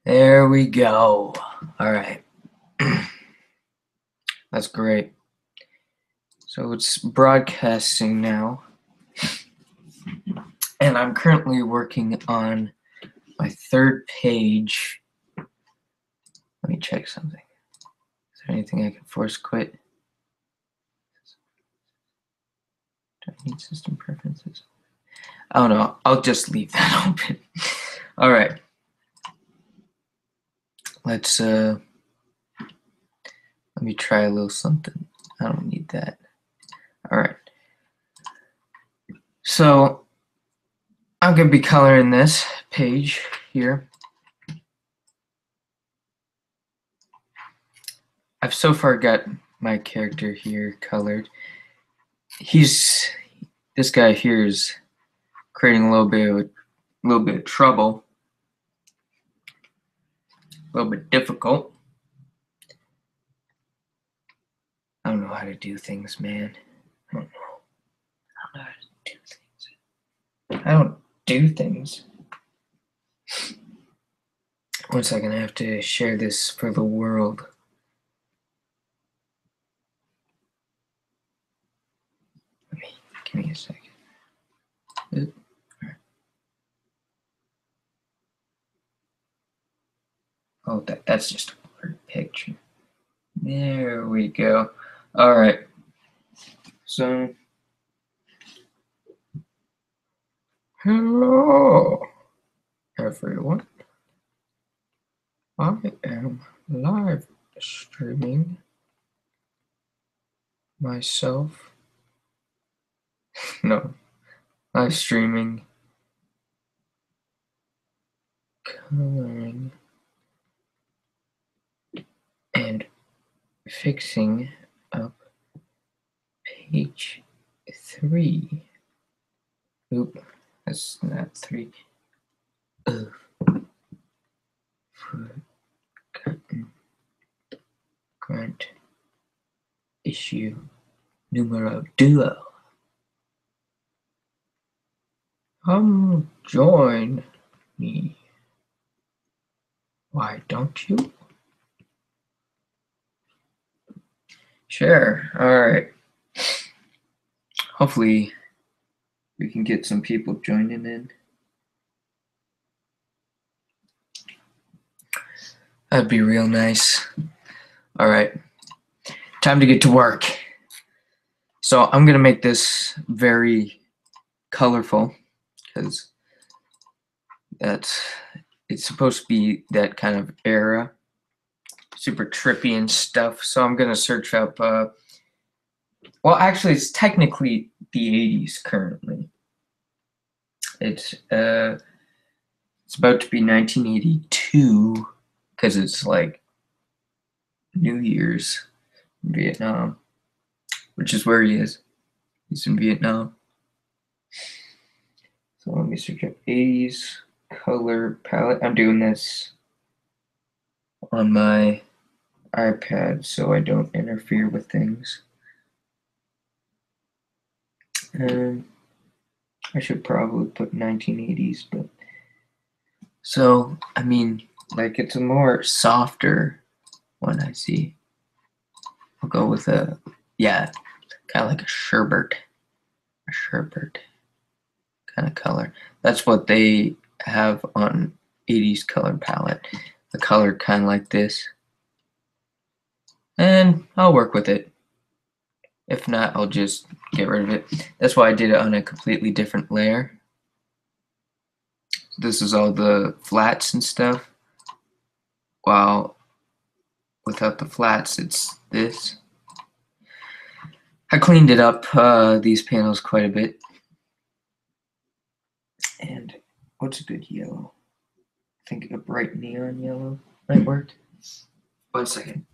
There we go. All right. That's great. So it's broadcasting now. And I'm currently working on my third page. Let me check something. Is there anything I can force quit? Do I need system preferences? Oh no, I'll just leave that open. All right. Let me try a little something. I don't need that. All right. So I'm going to be coloring this page here. I've so far got my character here colored. This guy here is creating a little bit of trouble, a little bit difficult. I don't know how to do things, man. I don't know how to do things. I don't do things. 1 second, I have to share this for the world. Give me a second. Oh, that's just a blurred picture. There we go. All right. So, hello, everyone. I am live streaming myself. No, live streaming, coloring, and fixing up page 3. Oop, that's not 3. Forgotten grant issue numero duo. Join me. Why don't you? Sure. All right. Hopefully we can get some people joining in. That'd be real nice. All right. Time to get to work. So I'm going to make this very colorful because it's supposed to be that kind of era. Super trippy and stuff. So I'm going to search up well, actually it's technically the 80s currently. It's about to be 1982 because it's like New Year's in Vietnam, which is where he is. He's in Vietnam. So let me search up 80s color palette. I'm doing this on my iPad so I don't interfere with things. I should probably put 1980s, but so I mean, like it's a more softer one. I see. I'll go with kind of like a sherbet kind of color. That's what they have on 80s color palette. The color kind of like this, and I'll work with it. If not, I'll just get rid of it. That's why I did it on a completely different layer. This is all the flats and stuff, while without the flats, it's this. I cleaned it up, these panels, quite a bit. And what's a good yellow? I think a bright neon yellow might work. 1 second.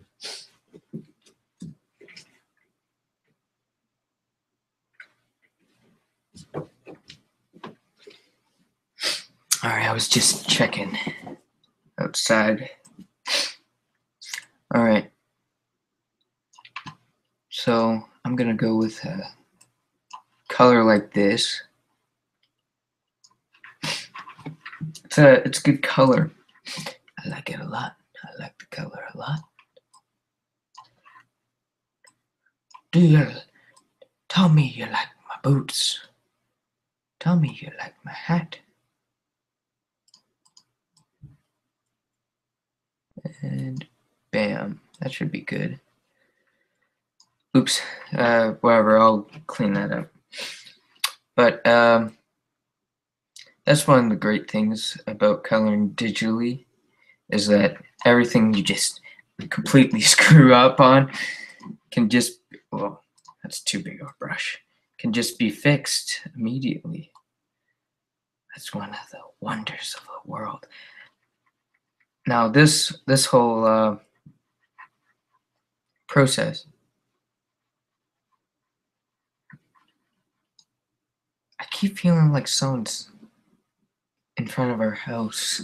All right, I was just checking outside. All right. So I'm gonna go with a color like this. It's a good color. I like it a lot. I like the color a lot. Tell me you like my boots. Tell me you like my hat. And bam, that should be good. Oops, whatever, I'll clean that up. But that's one of the great things about coloring digitally, is that everything you just completely screw up on can just, well, that's too big of a brush, can just be fixed immediately. That's one of the wonders of the world. Now this whole process, I keep feeling like someone's in front of our house.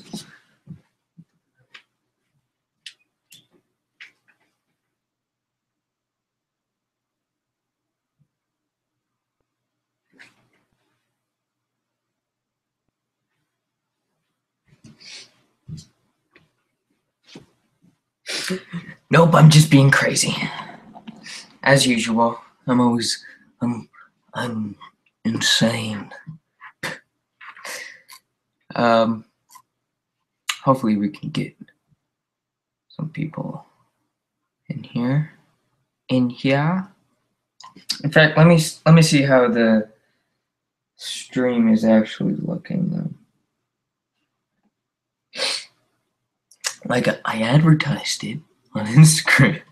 Nope, I'm just being crazy. As usual, I'm insane. Hopefully we can get some people in here. In fact, let me see how the stream is actually looking though. Like I advertised it on Instagram.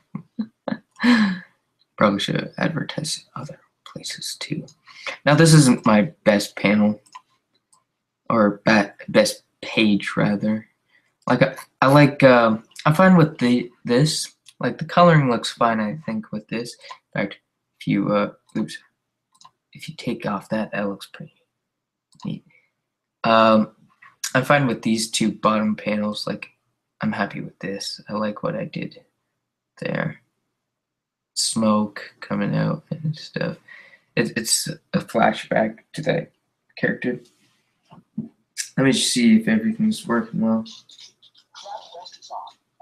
Probably should have advertised it other places too. Now this isn't my best panel, or best page rather. Like I like I'm fine with this. Like the coloring looks fine, I think, with this. In fact, if you if you take off that looks pretty neat. I'm fine with these two bottom panels. Like I'm happy with this. I like what I did there. Smoke coming out and stuff. It's a flashback to that character. Let me just see if everything's working well.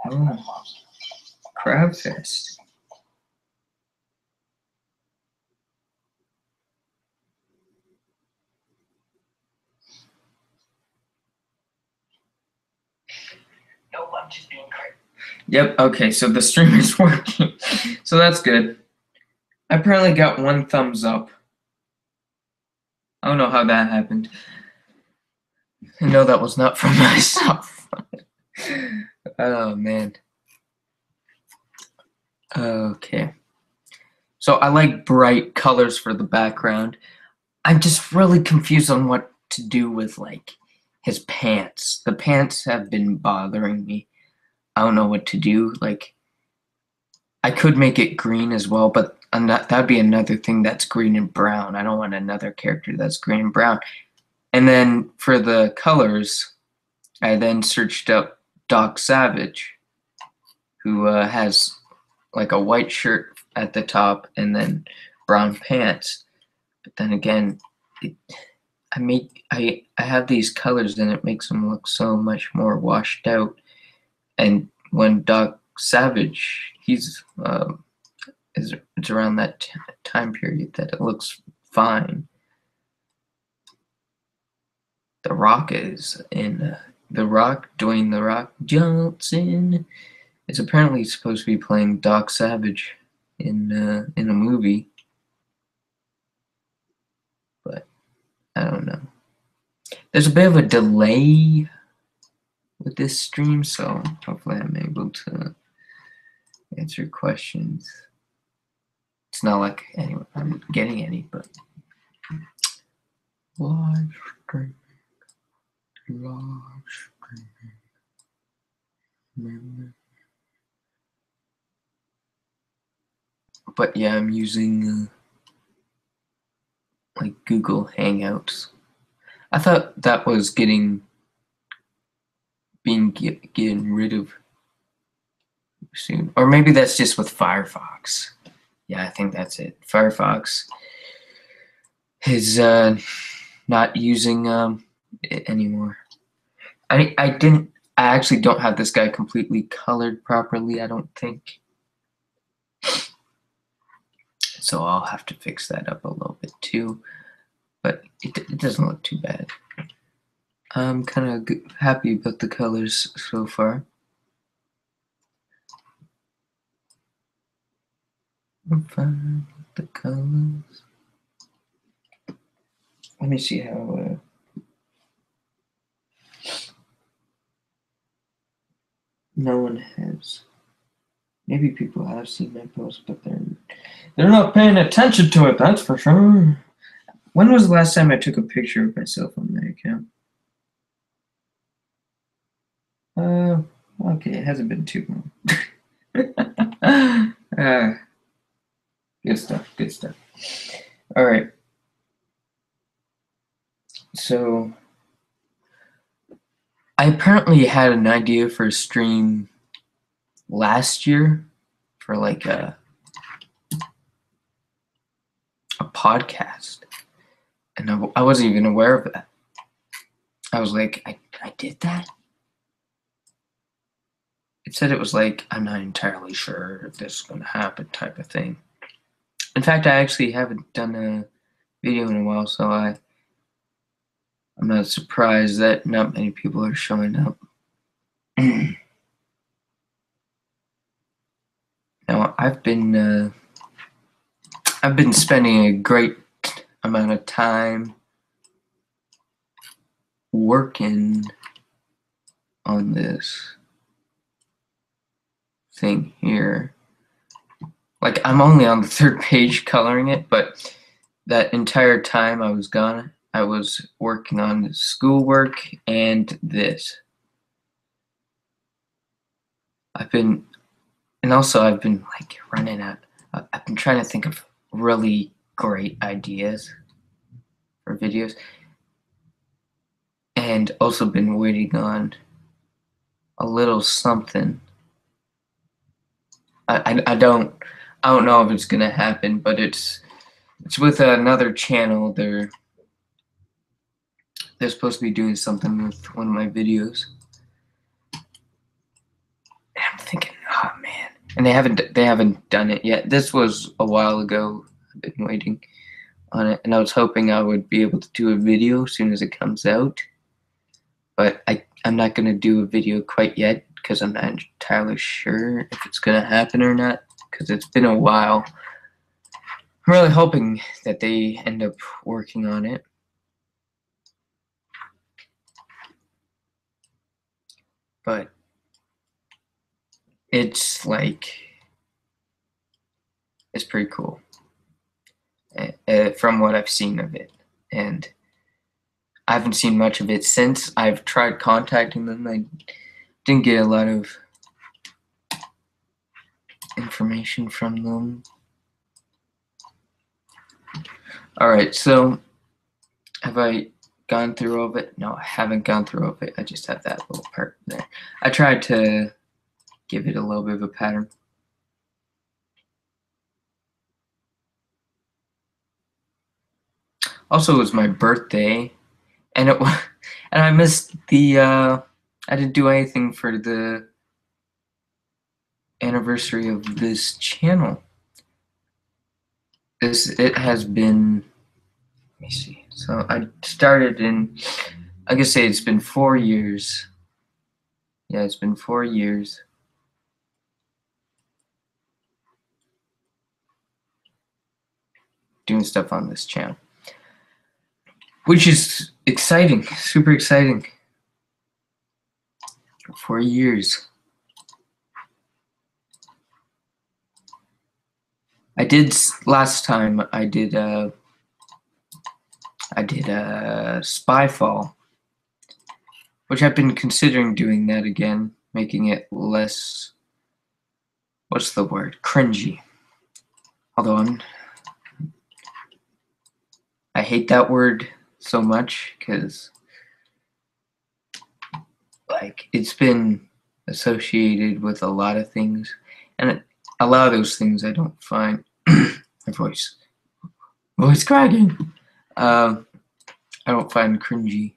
Oh, Crab Fest. Nope, I'm just being crazy. Yep, okay, so the stream is working. So that's good. I apparently got 1 thumbs up. I don't know how that happened. I know that was not from myself. Oh, man. Okay. So I like bright colors for the background. I'm just really confused on what to do with, like, his pants. The pants have been bothering me. I don't know what to do. Like, I could make it green as well, but that'd be another thing that's green and brown. I don't want another character that's green and brown. And then for the colors, I then searched up Doc Savage, who has like a white shirt at the top and then brown pants. But then again, I have these colors and it makes them look so much more washed out. And when Doc Savage, it's around that time period that it looks fine. The Rock is in The Rock, Dwayne The Rock Johnson is apparently supposed to be playing Doc Savage in a movie, but I don't know. There's a bit of a delay with this stream, so hopefully I'm able to answer questions. It's not like I'm getting any, but live streaming. But yeah, I'm using like Google Hangouts. I thought that was getting rid of soon, or maybe that's just with Firefox. Yeah, I think that's it. Firefox is not using it anymore. I I actually don't have this guy completely colored properly, I don't think. So I'll have to fix that up a little bit too. But it doesn't look too bad. I'm kind of happy about the colors so far. I'm fine with the colors. Let me see how no one has. Maybe people have seen my post, but they're not paying attention to it, that's for sure. When was the last time I took a picture of myself on my account? Okay, it hasn't been too long. Good stuff, good stuff. All right. So I apparently had an idea for a stream last year for like a podcast, and I wasn't even aware of that. I was like, I did that? It said it was like, I'm not entirely sure if this is going to happen type of thing. In fact, I actually haven't done a video in a while, so I'm not surprised that not many people are showing up. Now, I've been spending a great amount of time working on this thing here. Like, I'm only on the 3rd page coloring it, but that entire time I was gone, I was working on schoolwork and this. I've been like running out. I've been trying to think of really great ideas for videos, and also been waiting on a little something. I don't know if it's gonna happen, but it's with another channel. They're supposed to be doing something with one of my videos. And I'm thinking, oh man, and they haven't done it yet. This was a while ago. I've been waiting on it, and I was hoping I would be able to do a video as soon as it comes out. But I'm not gonna do a video quite yet because I'm not entirely sure if it's gonna happen or not, because it's been a while. I'm really hoping that they end up working on it. But it's like, it's pretty cool from what I've seen of it. And I haven't seen much of it since. I've tried contacting them. I didn't get a lot of information from them. Alright, so have I gone through all of it? No, I haven't gone through all of it. I just have that little part there. I tried to give it a little bit of a pattern. Also, it was my birthday, and I missed the I didn't do anything for the anniversary of this channel. It has been, let me see. So I started in, I guess say it's been 4 years. Yeah, it's been 4 years. Doing stuff on this channel, which is exciting, super exciting. 4 years. I did last time. I did Spyfall, which I've been considering doing that again, making it less, what's the word, cringy. Although I hate that word so much because like it's been associated with a lot of things, and a lot of those things I don't find my voice cracking. I don't find cringy.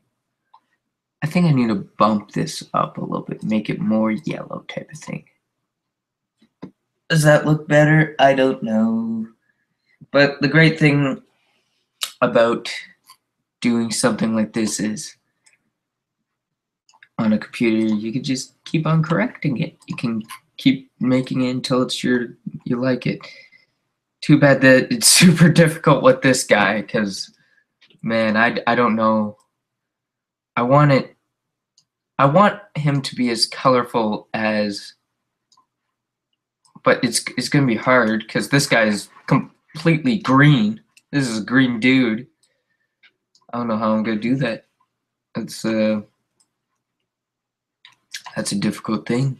I think I need to bump this up a little bit, make it more yellow type of thing. Does that look better? I don't know. But the great thing about doing something like this is on a computer, you can just keep on correcting it. You can keep making it until it's you like it. Too bad that it's super difficult with this guy, because man, I don't know. I want him to be as colorful as, but it's gonna be hard because this guy is completely green. This is a green dude. I don't know how I'm gonna do that. That's a difficult thing.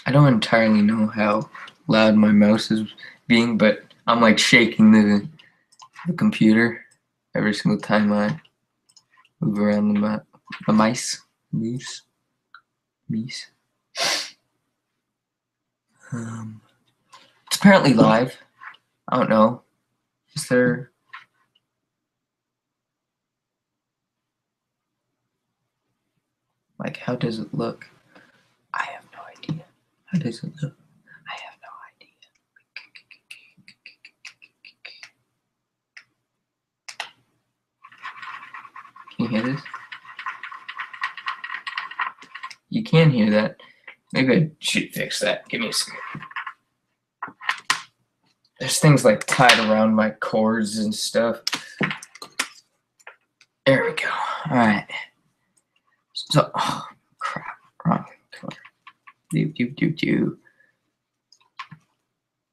I don't entirely know how loud my mouse is being, but I'm like shaking the computer every single time I move around the mice. It's apparently live. I don't know. Is there? Like, how does it look? I have no idea. How does it look? I have no idea. Can you hear this? You can hear that. Maybe I should fix that. Give me a second. There's things like tied around my cords and stuff. There we go. All right. So, oh, crap. Wrong color.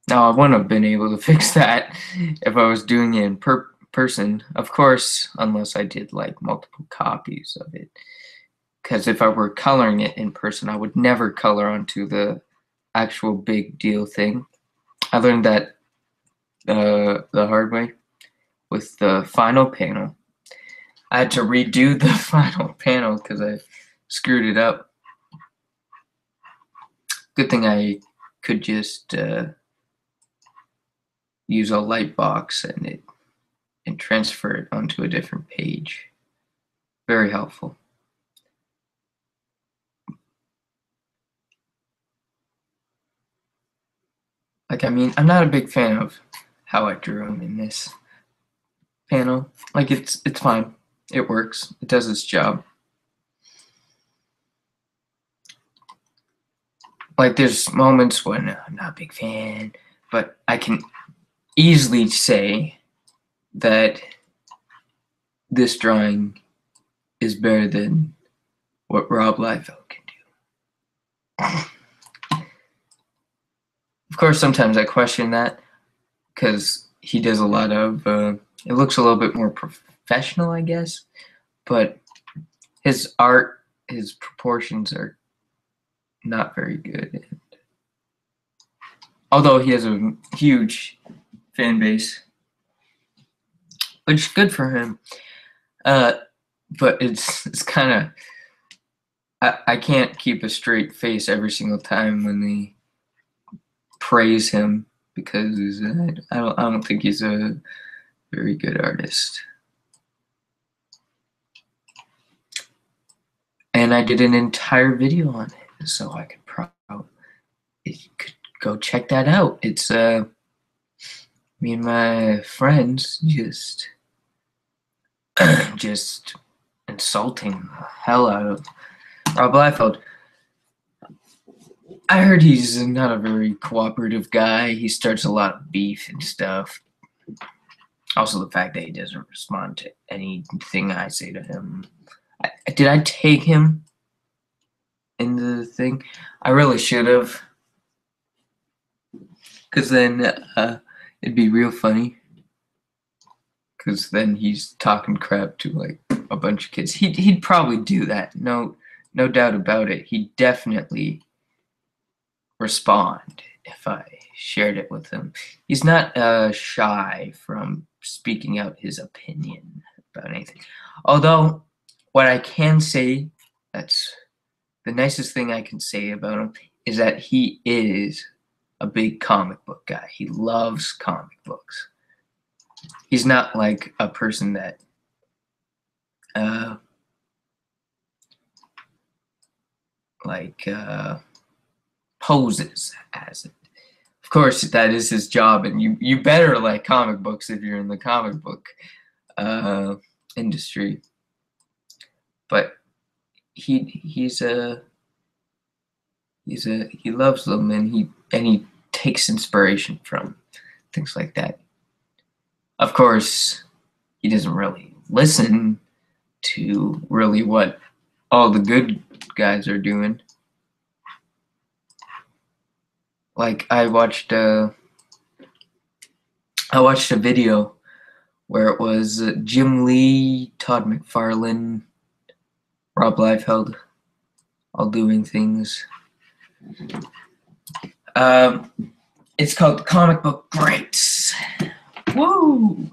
No, I wouldn't have been able to fix that if I was doing it in person. Of course, unless I did like multiple copies of it. Because if I were coloring it in person, I would never color onto the actual big deal thing. I learned that the hard way with the final panel. I had to redo the final panel because I screwed it up. Good thing I could just use a light box and transfer it onto a different page. Very helpful. Like, I mean, I'm not a big fan of how I drew him in this panel. Like, it's fine. It works. It does its job. Like, there's moments when I'm not a big fan, but I can easily say that this drawing is better than what Rob Liefeld can do. Of course, sometimes I question that because he does a lot of, it looks a little bit more professional, I guess, but his art, his proportions are not very good. Although he has a huge fan base, which is good for him. But it's kind of, I can't keep a straight face every single time when they praise him, because I don't think he's a very good artist. And I did an entire video on it, so I could probably, you could go check that out. It's me and my friends just insulting the hell out of Rob Liefeld. I heard he's not a very cooperative guy. He starts a lot of beef and stuff. Also, the fact that he doesn't respond to anything I say to him. Did I take him in the thing? I really should have. Because then it'd be real funny. Because then he's talking crap to like a bunch of kids. He'd probably do that. No doubt about it. He'd definitely respond if I shared it with him. He's not shy from speaking out his opinion about anything. Although, what I can say, that's the nicest thing I can say about him, is that he is a big comic book guy. He loves comic books. he's not like a person that poses as it. Of course, that is his job, and you better like comic books if you're in the comic book industry. But he loves them, and he takes inspiration from things like that. Of course, he doesn't really listen to really what all the good guys are doing. Like I watched a video where it was Jim Lee, Todd McFarlane, Rob Liefeld, all doing things. It's called Comic Book Greats. Woo!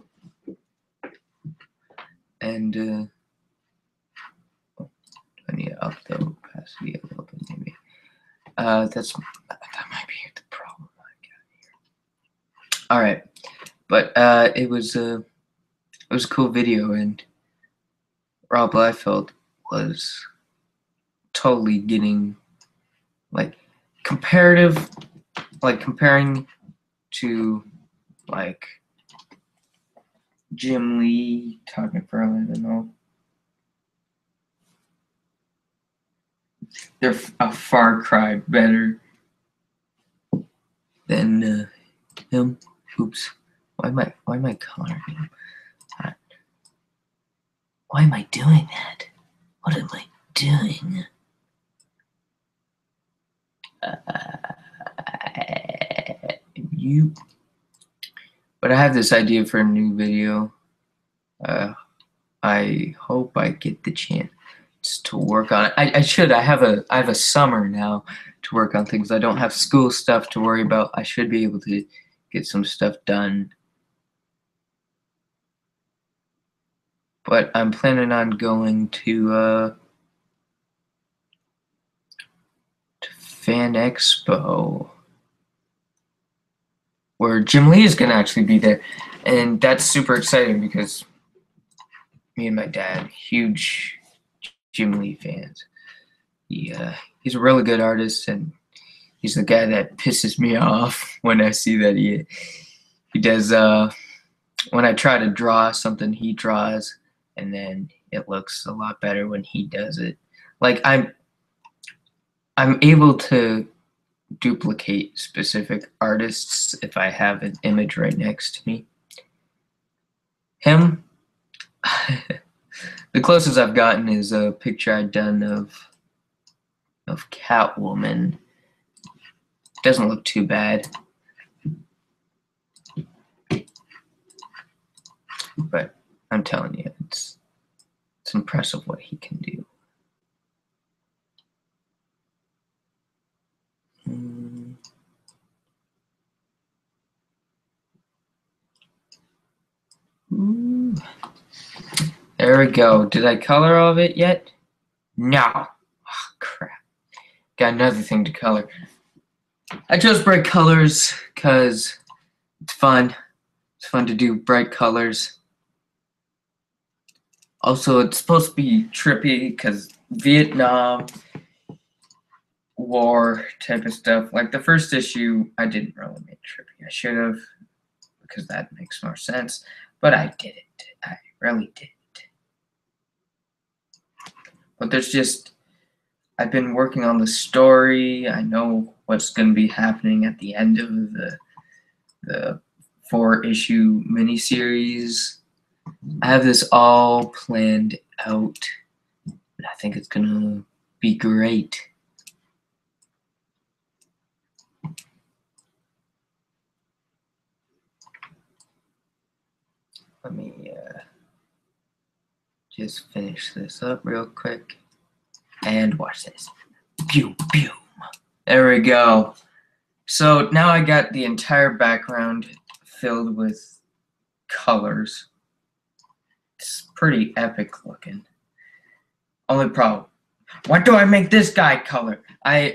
And I need to up the opacity a little bit, maybe. That might be the problem I got here. All right, but it was a cool video, and Rob Liefeld was totally getting like comparing to like Jim Lee, Todd McFarlane, and all. They're a far cry better than him. Oops. Why am I coloring him? Why am I doing that? What am I doing? But I have this idea for a new video. I hope I get the chance to work on it. I have a summer now to work on things. I don't have school stuff to worry about. I should be able to get some stuff done. But I'm planning on going to Fan Expo, where Jim Lee is gonna actually be there, and that's super exciting because me and my dad, huge Jim Lee fans. He's a really good artist, and he's the guy that pisses me off when I see that he does. When I try to draw something he draws, and then it looks a lot better when he does it. Like I'm able to duplicate specific artists if I have an image right next to me. Him, the closest I've gotten is a picture I'd done of Catwoman. Doesn't look too bad, but I'm telling you, it's impressive what he can do. Ooh. There we go. Did I color all of it yet? No. Oh, crap. Got another thing to color. I chose bright colors because it's fun. It's fun to do bright colors. Also, it's supposed to be trippy because Vietnam War type of stuff. Like the first issue, I didn't really make trippy. I should have, because that makes more sense. But I didn't. I really didn't. But there's just, I've been working on the story. I know what's going to be happening at the end of the 4-issue miniseries. I have this all planned out, and I think it's going to be great. Let me just finish this up real quick and watch this. Pew, pew. There we go. So now I got the entire background filled with colors. It's pretty epic looking. Only problem, what do I make this guy color? How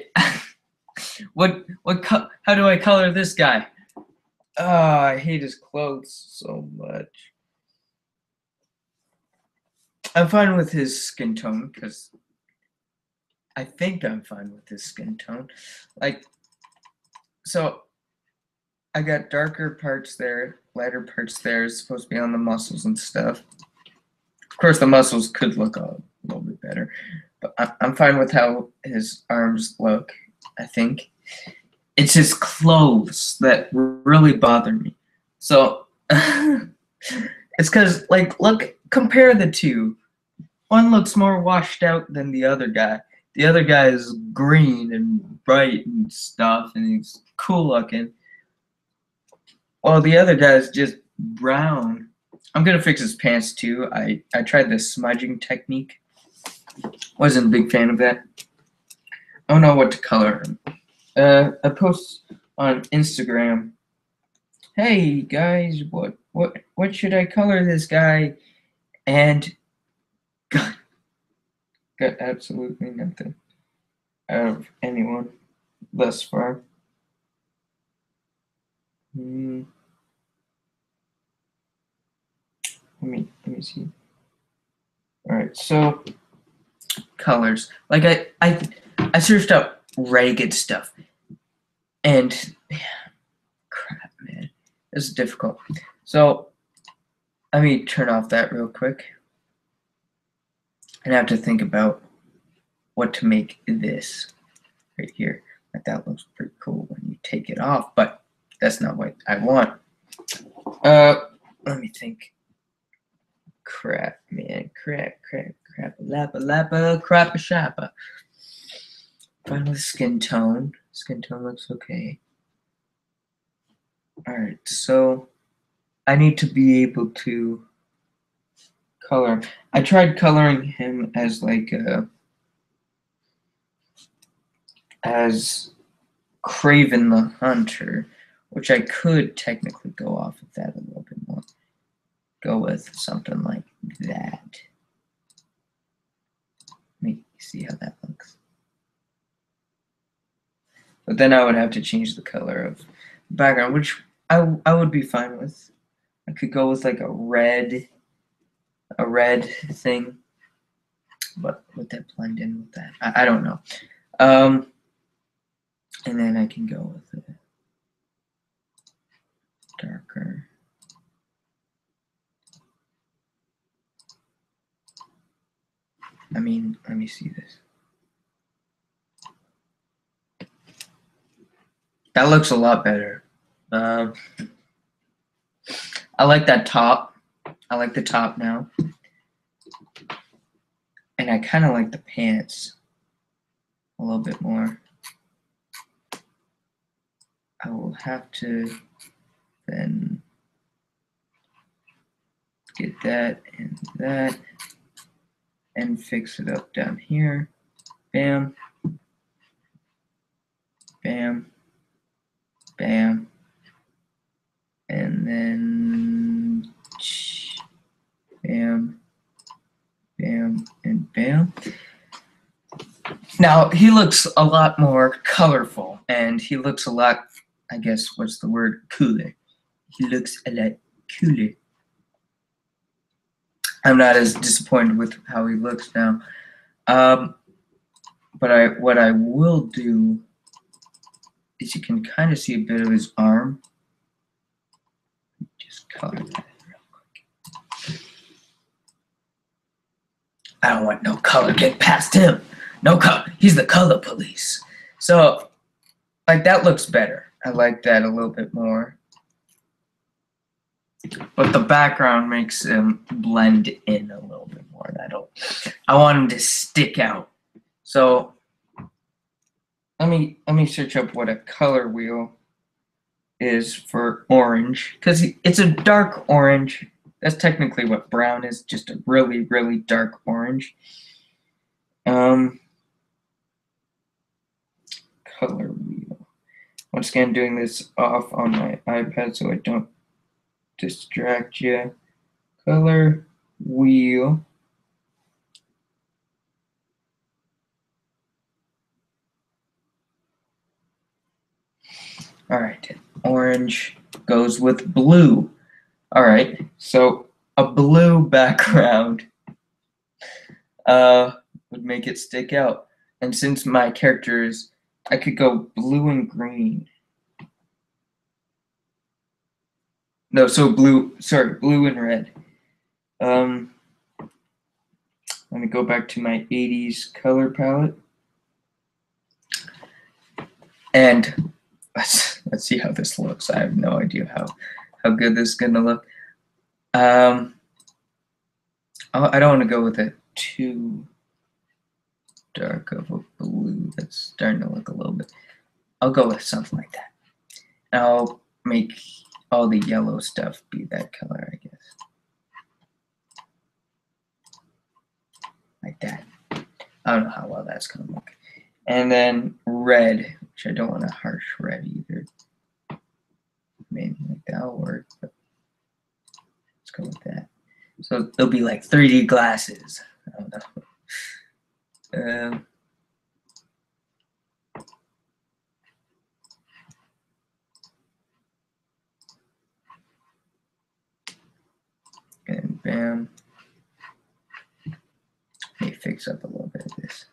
do I color this guy? I hate his clothes so much. I'm fine with his skin tone because I think I'm fine with his skin tone. Like, so I got darker parts there, lighter parts there. It's supposed to be on the muscles and stuff. Of course, the muscles could look a little bit better, but I'm fine with how his arms look, I think. It's his clothes that really bother me. So, it's because, like, look, compare the two. One looks more washed out than the other guy. The other guy is green and bright and stuff, and he's cool looking. While the other guy is just brown. I'm gonna fix his pants too. I tried the smudging technique. Wasn't a big fan of that. I don't know what to color him. I post on Instagram. Hey guys, what should I color this guy? And got absolutely nothing out of anyone thus far. Let me see. All right, so colors. Like I searched up ragged stuff, and crap, man, this is difficult. So let me turn off that real quick, and I have to think about what to make this right here. Like that looks pretty cool when you take it off, but that's not what I want. Let me think. Crap, man, crap, lappa, crappa, shappa. Find the skin tone. Skin tone looks okay. Alright, so I need to be able to color. I tried coloring him as like as Craven the Hunter, which I could technically go off of that a little bit more. Go with something like that. Let me see how that looks. But then I would have to change the color of the background, which I would be fine with. I could go with like a red thing, but would that blend in with that? I don't know. And then I can go with a darker. I mean, let me see this. That looks a lot better. I like that top. I like the top now. And I kind of like the pants a little bit more. I will have to then get that and fix it up down here. Bam. Bam. Bam. And then bam. Bam and bam. Now he looks a lot more colorful, and he looks a lot, I guess, what's the word? Cooler. He looks a lot cooler. I'm not as disappointed with how he looks now. But what I will do is you can kind of see a bit of his arm. Just color that real quick. I don't want no color get past him. No color. He's the color police. So, like, that looks better. I like that a little bit more. But the background makes him blend in a little bit more. I want him to stick out. So let me search up what a color wheel is for orange, because it's a dark orange. That's technically what brown is, just a really, really dark orange. Color wheel. Once again, doing this off on my iPad so I don't distract you. Color wheel. All right, orange. goes with blue. All right, so a blue background would make it stick out. And since my characters, I could go blue and green. No, so blue and red. Let me go back to my 80s color palette. And let's see how this looks. I have no idea how good this is gonna look. I don't want to go with it too dark of a blue. That's starting to look a little bit. I'll go with something like that. And I'll make all the yellow stuff be that color, I guess. Like that. I don't know how well that's gonna look. And then red, which I don't want a harsh red either. Maybe like that'll work, but let's go with that. So they'll be like 3D glasses. I don't know. And bam. Let me fix up a little bit of this.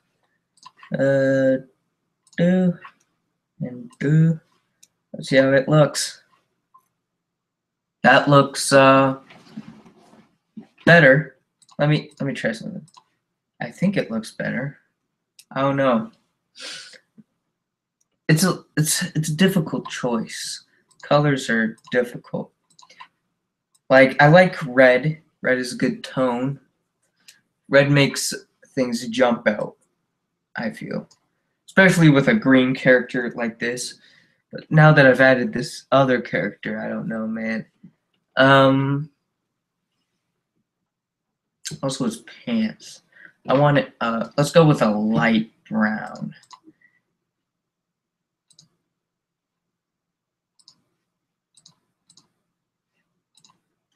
Do and do. Let's see how it looks. That looks better. Let me try something. I think it looks better. I don't know. It's a difficult choice. Colors are difficult. Like I like red. Red is a good tone. Red makes things jump out, I feel. Especially with a green character like this. But now that I've added this other character, I don't know, man. Also his pants. I want it, let's go with a light brown.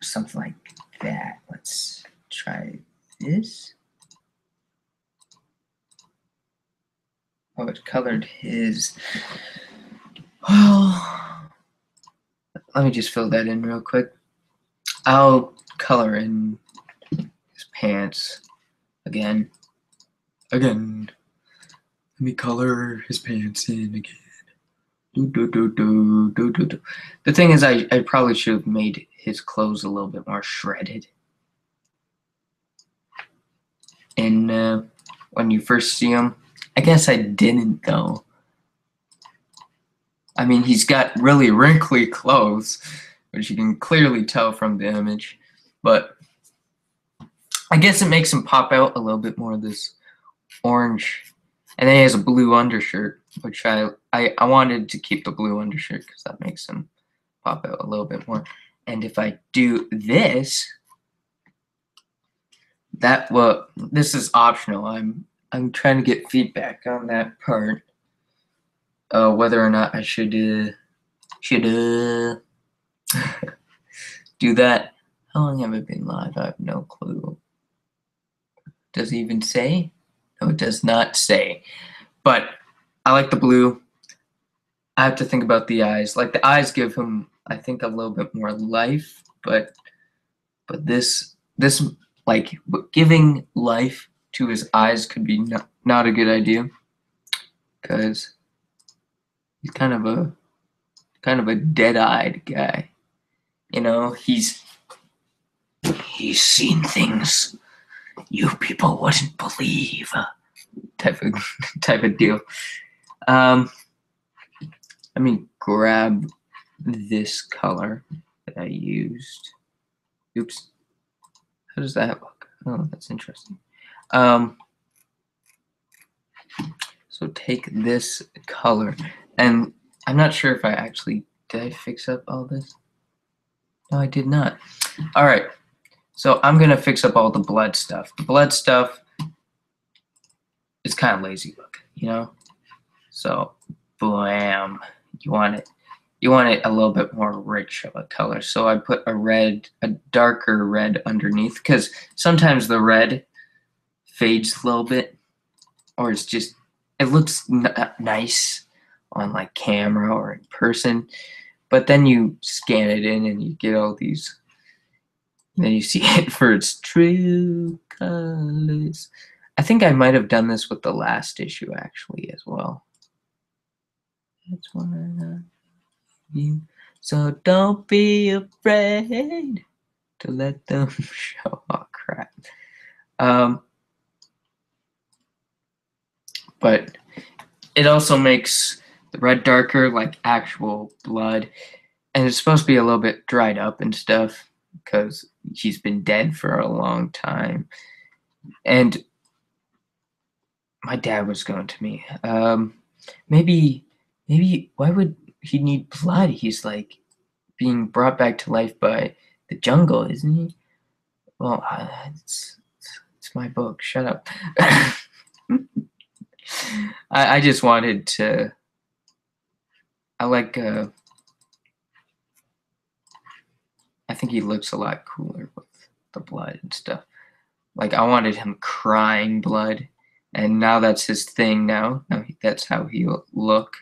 Something like that. Let's try this. Oh, it colored his. Well, let me just fill that in real quick. I'll color in his pants again. Let me color his pants in again. The thing is, I probably should have made his clothes a little bit more shredded. And when you first see him, I guess I didn't though. I mean, he's got really wrinkly clothes, which you can clearly tell from the image, but I guess it makes him pop out a little bit more of this orange. And then he has a blue undershirt, which I wanted to keep the blue undershirt because that makes him pop out a little bit more. And if I do this, this is optional. I'm trying to get feedback on that part. Whether or not I should do that. How long have I been live? I have no clue. Does it even say? No, it does not say. But I like the blue. I have to think about the eyes. Like the eyes give him, I think, a little bit more life. But this like giving life to his eyes could be not a good idea, because he's kind of a dead-eyed guy. You know, he's seen things you people wouldn't believe, type of deal. Let me grab this color that I used. Oops. How does that look? Oh, that's interesting. So take this color, and I'm not sure if did I fix up all this? No, I did not. All right. So I'm going to fix up all the blood stuff. The blood stuff is kind of lazy look, you know? So, blam. You want it a little bit more rich of a color. So I put a darker red underneath, because sometimes the red fades a little bit, or it looks nice on like camera or in person, But then you scan it in and you get all these, and then you see it for its true colors. I think I might have done this with the last issue actually as well. That's why I love you. So don't be afraid to let them show. Oh crap. But it also makes the red darker, like actual blood, and it's supposed to be a little bit dried up and stuff because he's been dead for a long time. And my dad was going to me, maybe why would he need blood? He's like being brought back to life by the jungle, isn't he? Well, it's my book. Shut up. I just wanted to. I like. I think he looks a lot cooler with the blood and stuff. Like I wanted him crying blood, and now that's his thing. Now that's how he'll look.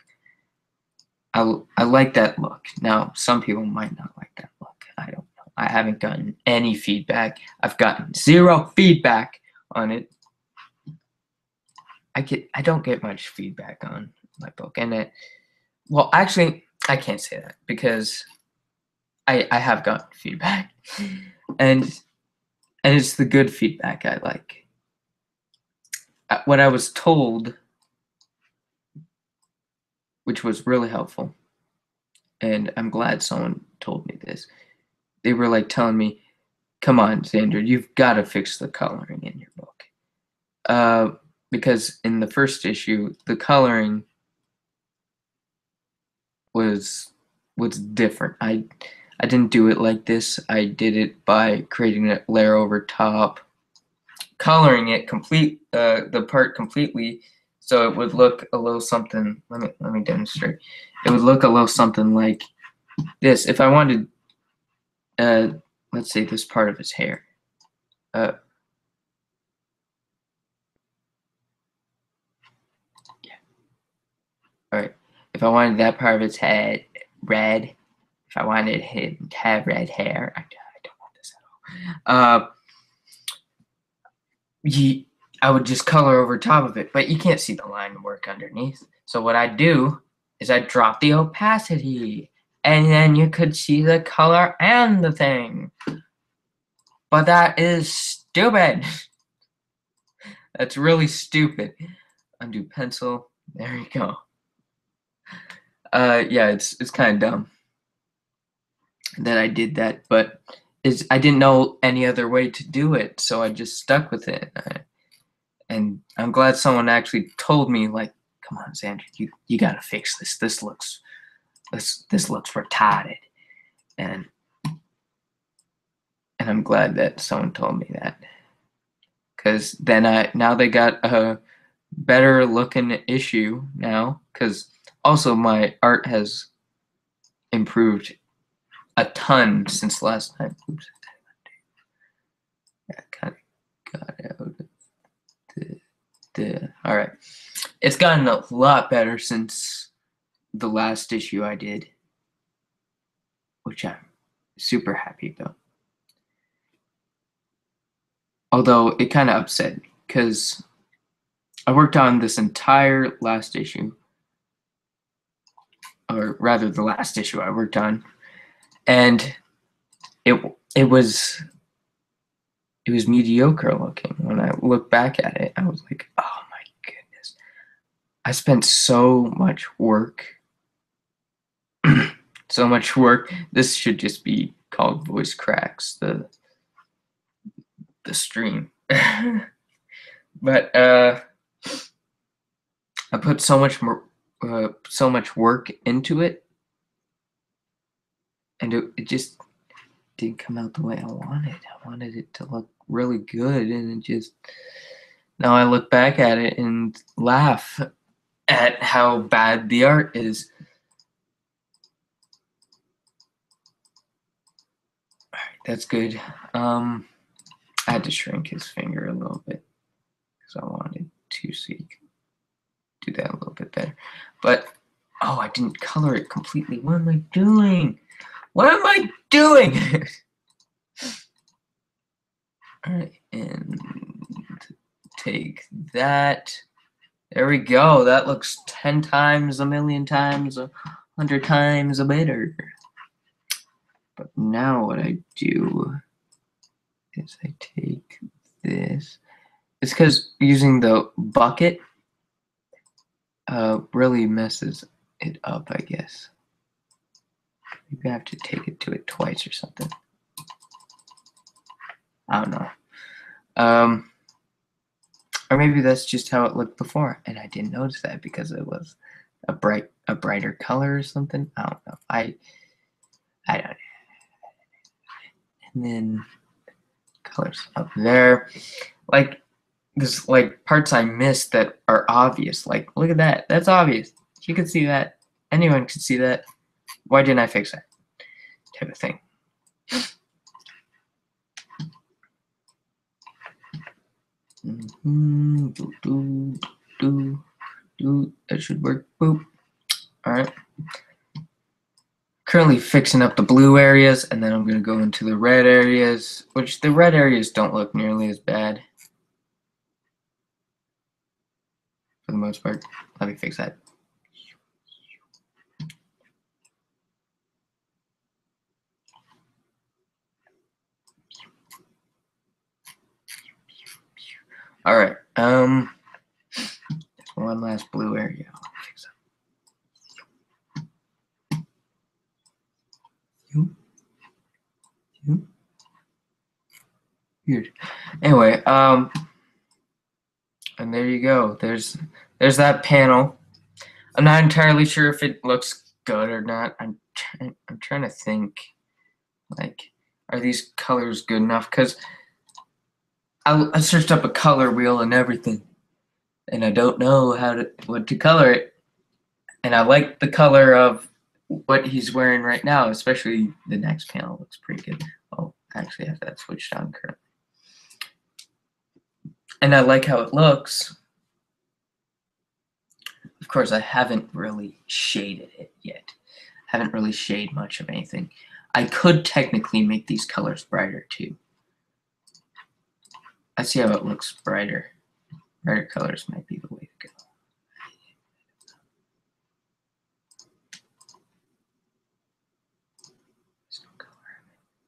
I like that look. Now some people might not like that look. I don't know. I haven't gotten any feedback. I've gotten 0 feedback on it. I don't get much feedback on my book, and well, actually, I can't say that because I have gotten feedback, and it's the good feedback I like. What I was told, which was really helpful, and I'm glad someone told me this. They were like telling me, "Come on, Xander, you've got to fix the coloring in your book." Because in the first issue, the coloring was different. I didn't do it like this. I did it by creating a layer over top, coloring it the part completely, so it would look a little something. Let me demonstrate. It would look a little something like this. If I wanted, let's say this part of his hair. All right. If I wanted that part of his head red, if I wanted him to have red hair, I don't want this at all. I would just color over top of it, but you can't see the line work underneath. So what I do is I drop the opacity, and then you could see the color and the thing. But that is stupid. That's really stupid. Undo pencil. There you go. Yeah, it's kind of dumb that I did that, but I didn't know any other way to do it, so I just stuck with it. And I'm glad someone actually told me, like, come on, Xander, you gotta fix this. This looks retarded. And I'm glad that someone told me that. Because then now they got a better looking issue now, because also my art has improved a ton since last time. Oops. I kind of got out of the all right. It's gotten a lot better since the last issue I did, which I'm super happy about. Although it kind of upset me because I worked on this entire last issue, or rather the last issue I worked on, and it was mediocre looking. When I look back at it, I was like, oh my goodness, I spent so much work. So much work. This should just be called Voice Cracks, the stream. But I put so much work into it, and it just didn't come out the way I wanted. I wanted it to look really good, and it just, now I look back at it and laugh at how bad the art is. All right, that's good. I had to shrink his finger a little bit because I wanted to see do that a little bit better. But Oh, I didn't color it completely. What am I doing? What am I doing? All right, and take that. There we go. That looks 10 times, a million times, 100 times better. But now what I do is I take this. It's because using the bucket really messes it up, I guess. Maybe I have to take it to it twice or something. I don't know. Or maybe that's just how it looked before, and I didn't notice that because it was a brighter color or something. I don't know. I don't know. And then colors up there. Like there's like parts I missed that are obvious. Like look at that. That's obvious. You can see that. Anyone could see that. Why didn't I fix that? Type of thing. That should work. Boop. All right. Currently fixing up the blue areas, and then I'm going to go into the red areas, which the red areas don't look nearly as bad for the most part. Let me fix that. All right. One last blue area. I'll fix that. Weird. Anyway, and there you go. There's that panel. I'm not entirely sure if it looks good or not. I'm trying to think. Like, are these colors good enough? Because I searched up a color wheel and everything, and I don't know what to color it. And I like the color of what he's wearing right now, especially the next panel looks pretty good. Oh, actually, I have that switched on currently. And I like how it looks. Of course, I haven't really shaded it yet. Haven't really shaded much of anything. I could technically make these colors brighter too. I see how it looks brighter. Brighter colors might be the way to go.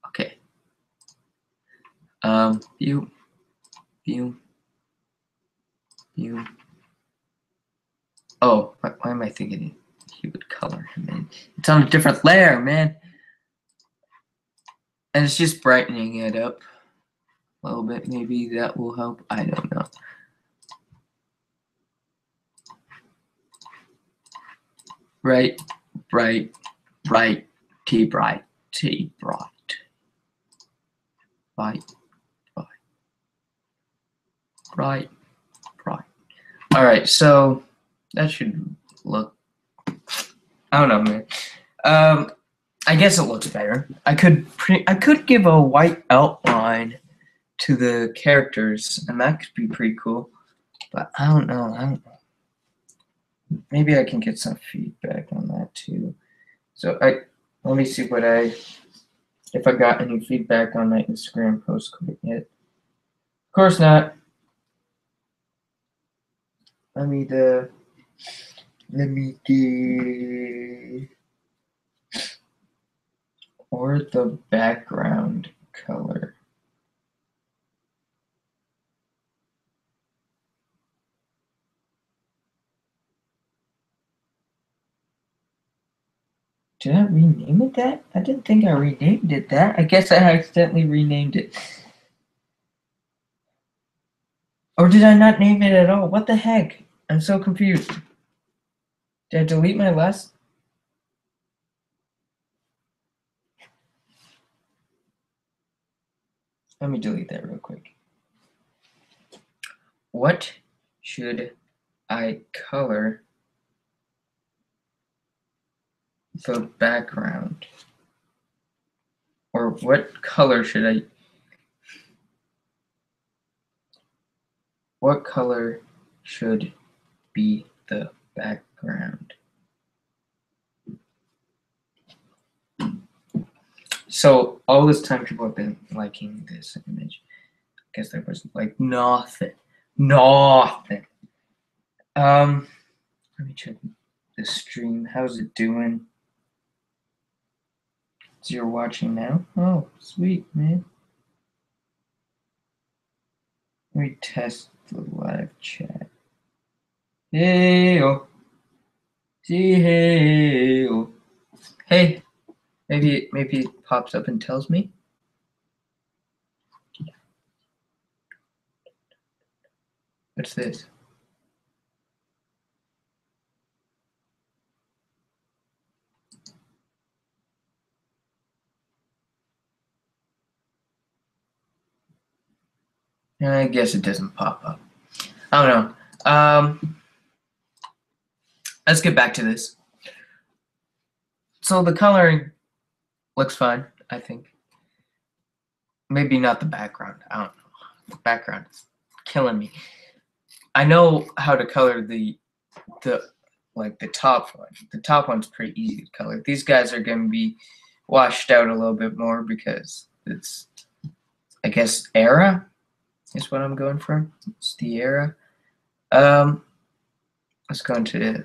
Okay. View. Oh, why am I thinking he would color him in? It's on a different layer, man. And it's just brightening it up a little bit. Maybe that will help. I don't know. Bright, bright, bright, T bright, T bright. Bright, bright, bright, bright. All right, so that should look. I don't know, man. I guess it looks better. I could give a white outline to the characters, and that could be pretty cool. But I don't know. Maybe I can get some feedback on that too. So let me see if I got any feedback on my Instagram post quite yet. Of course not. Let me get or the background color. Did I rename it that? I didn't think I renamed it that. I guess I accidentally renamed it. Or did I not name it at all? What the heck? I'm so confused. Did I delete my last? Let me delete that real quick. What should I color the background? Or what color should I? What color should be the background? So all this time people have been liking this image. I guess there was like nothing. Nothing. Let me check the stream. How's it doing? So you're watching now? Oh, sweet, man. Let me test the live chat. Hey-oh. See, hey-oh. Hey, maybe it pops up and tells me. What's this? I guess it doesn't pop up. I don't know. Let's get back to this. So the coloring looks fine, I think. Maybe not the background. I don't know. The background is killing me. I know how to color the top one. The top one's pretty easy to color. These guys are going to be washed out a little bit more because it's, I guess, era is what I'm going for. It's the era. Let's go into,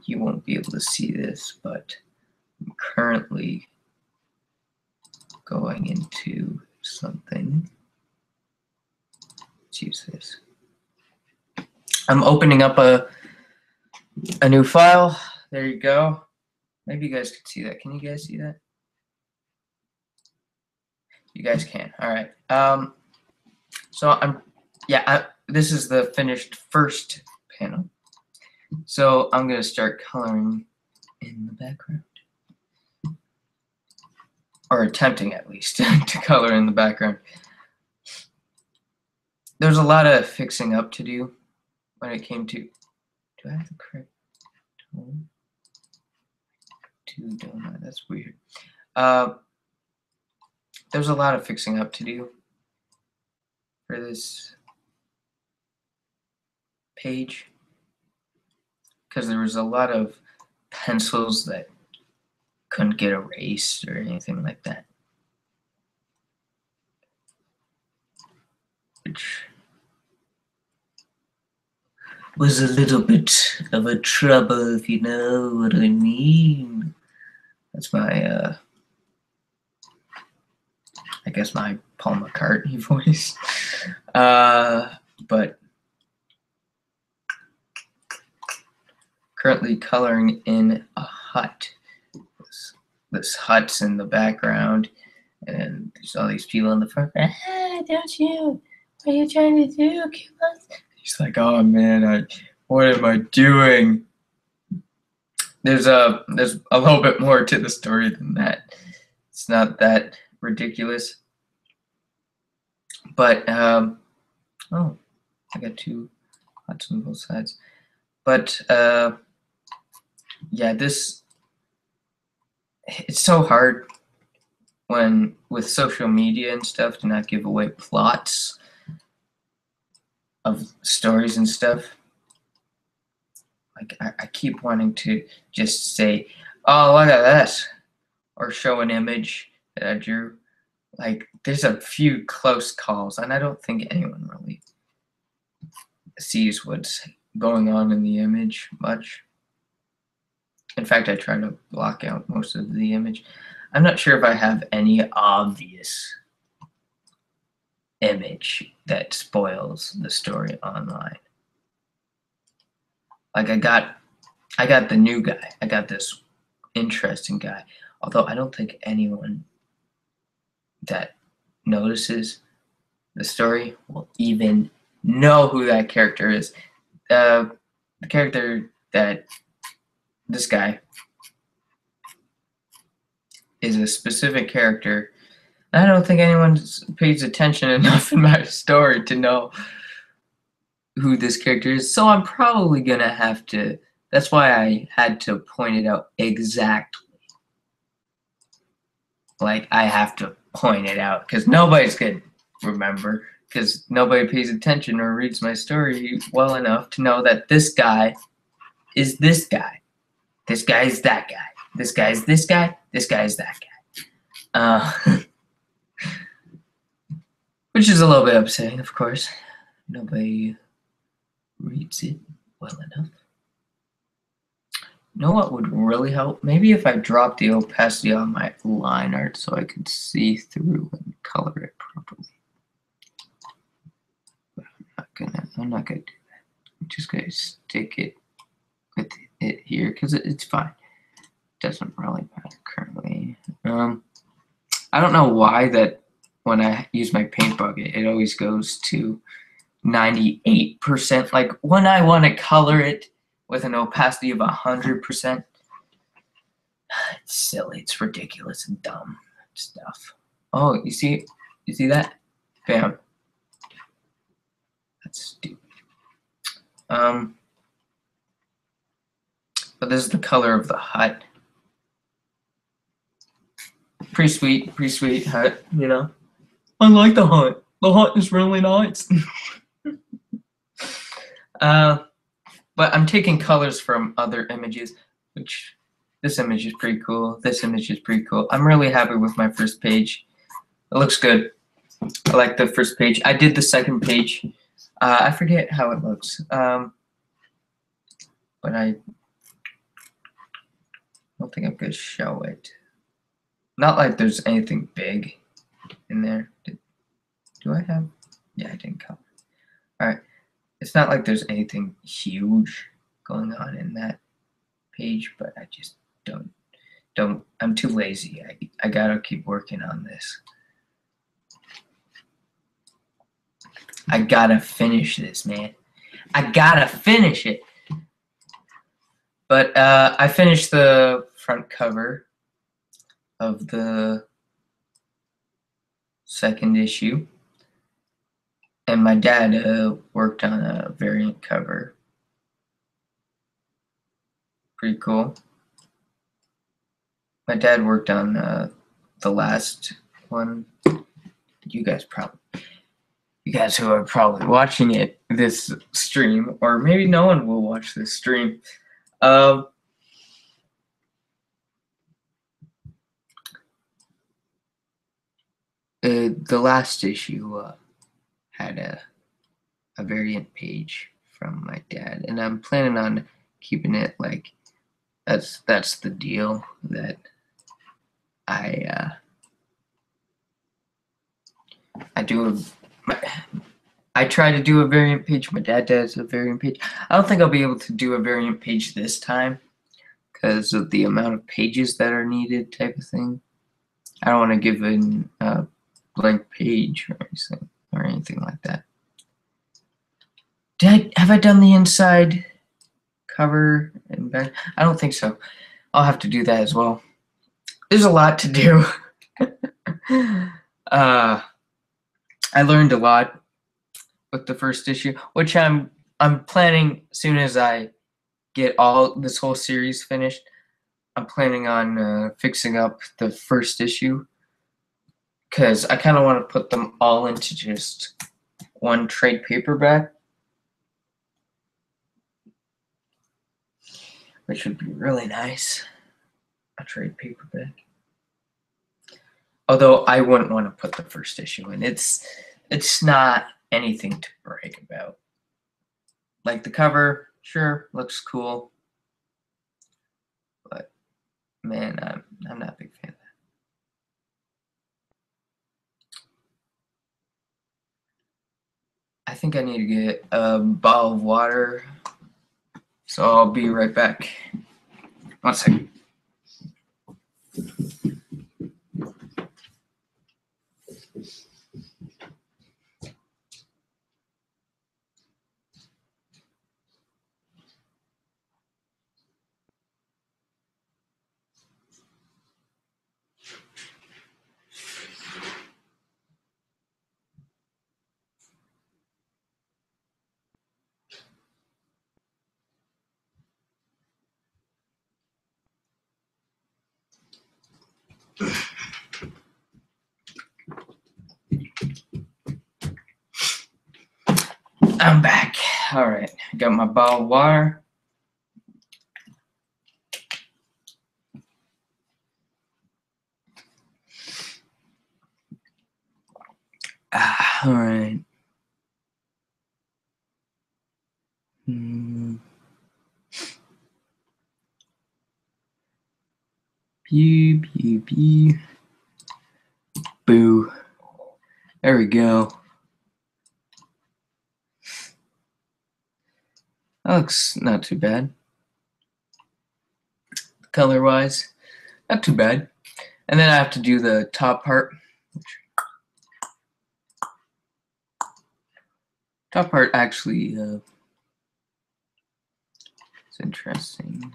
you won't be able to see this, but I'm currently going into something. Let's use this. I'm opening up a new file. There you go. Maybe you guys can see that. Can you guys see that? You guys can. All right. So this is the finished first panel. So I'm going to start coloring in the background. Or attempting, at least, to color in the background. There's a lot of fixing up to do when it came to... Do I have the correct tone? Don't I? That's weird. There's a lot of fixing up to do for this page because there was a lot of pencils that couldn't get erased or anything like that, which was a little bit of a trouble, if you know what I mean. That's my I guess my Paul McCartney voice. But currently coloring in a hut. This hut's in the background, and there's all these people in the front. Ah, don't you? What are you trying to do? Kill us? He's like, oh man, what am I doing? There's a little bit more to the story than that. It's not that ridiculous. But oh, I got two huts on both sides. But yeah, it's so hard when with social media and stuff to not give away plots of stories and stuff. Like I keep wanting to just say, oh, look at this, or show an image that I drew. Like there's a few close calls, and I don't think anyone really sees what's going on in the image much. In fact, I try to block out most of the image. I'm not sure if I have any obvious image that spoils the story online. Like I got the new guy. I got this interesting guy. Although I don't think anyone that notices the story will even know who that character is. The character that this guy is a specific character. I don't think anyone pays attention enough in my story to know who this character is. So I'm probably going to have to, that's why I had to point it out exactly. Like I have to point it out because nobody's going to remember because nobody pays attention or reads my story well enough to know that this guy is this guy. This guy is that guy. This guy is this guy. This guy is that guy. uh, which is a little bit upsetting, of course. Nobody reads it well enough. You know what would really help? Maybe if I drop the opacity on my line art so I could see through and color it properly. But I'm not gonna do that. I'm just gonna stick it with it here because it's fine. Doesn't really matter currently. I don't know why that when I use my paint bucket, it always goes to 98%. Like when I want to color it with an opacity of 100%, it's silly. It's ridiculous and dumb stuff. Oh, you see that? Bam. That's stupid. But this is the color of the hut. Pretty sweet hut, you know. I like the hut. The hut is really nice. But I'm taking colors from other images, which this image is pretty cool. This image is pretty cool. I'm really happy with my first page. It looks good. I like the first page. I did the second page. I forget how it looks. But I don't think I'm gonna show it. Not like there's anything big in there. Do I have? Yeah, I didn't color. All right. It's not like there's anything huge going on in that page, but I just don't. I'm too lazy. I gotta keep working on this. I gotta finish this, man. I gotta finish it. But I finished the front cover of the second issue. And my dad worked on a variant cover. Pretty cool. My dad worked on the last one. You guys who are probably watching this stream, or maybe no one will watch this stream. The last issue had a variant page from my dad, and I'm planning on keeping it like that's the deal that I try to do a variant page. My dad does a variant page. I don't think I'll be able to do a variant page this time because of the amount of pages that are needed, type of thing. I don't want to give in a blank page or anything like that. Have I done the inside cover and back? I don't think so. I'll have to do that as well. There's a lot to do. I learned a lot with the first issue, which I'm planning as soon as I get this whole series finished. I'm planning on fixing up the first issue because I kind of want to put them all into just one trade paperback, which would be really nice. A trade paperback. Although I wouldn't want to put the first issue in. It's not anything to brag about. Like the cover, sure, looks cool. But man, I'm not a big fan of that. I think I need to get a bottle of water. So I'll be right back. 1 second. I'm back. All right, got my bottle of water. All right. Pew, pew, pew. Boo. There we go. That looks not too bad. Color-wise, not too bad. And then I have to do the top part. Top part actually is interesting.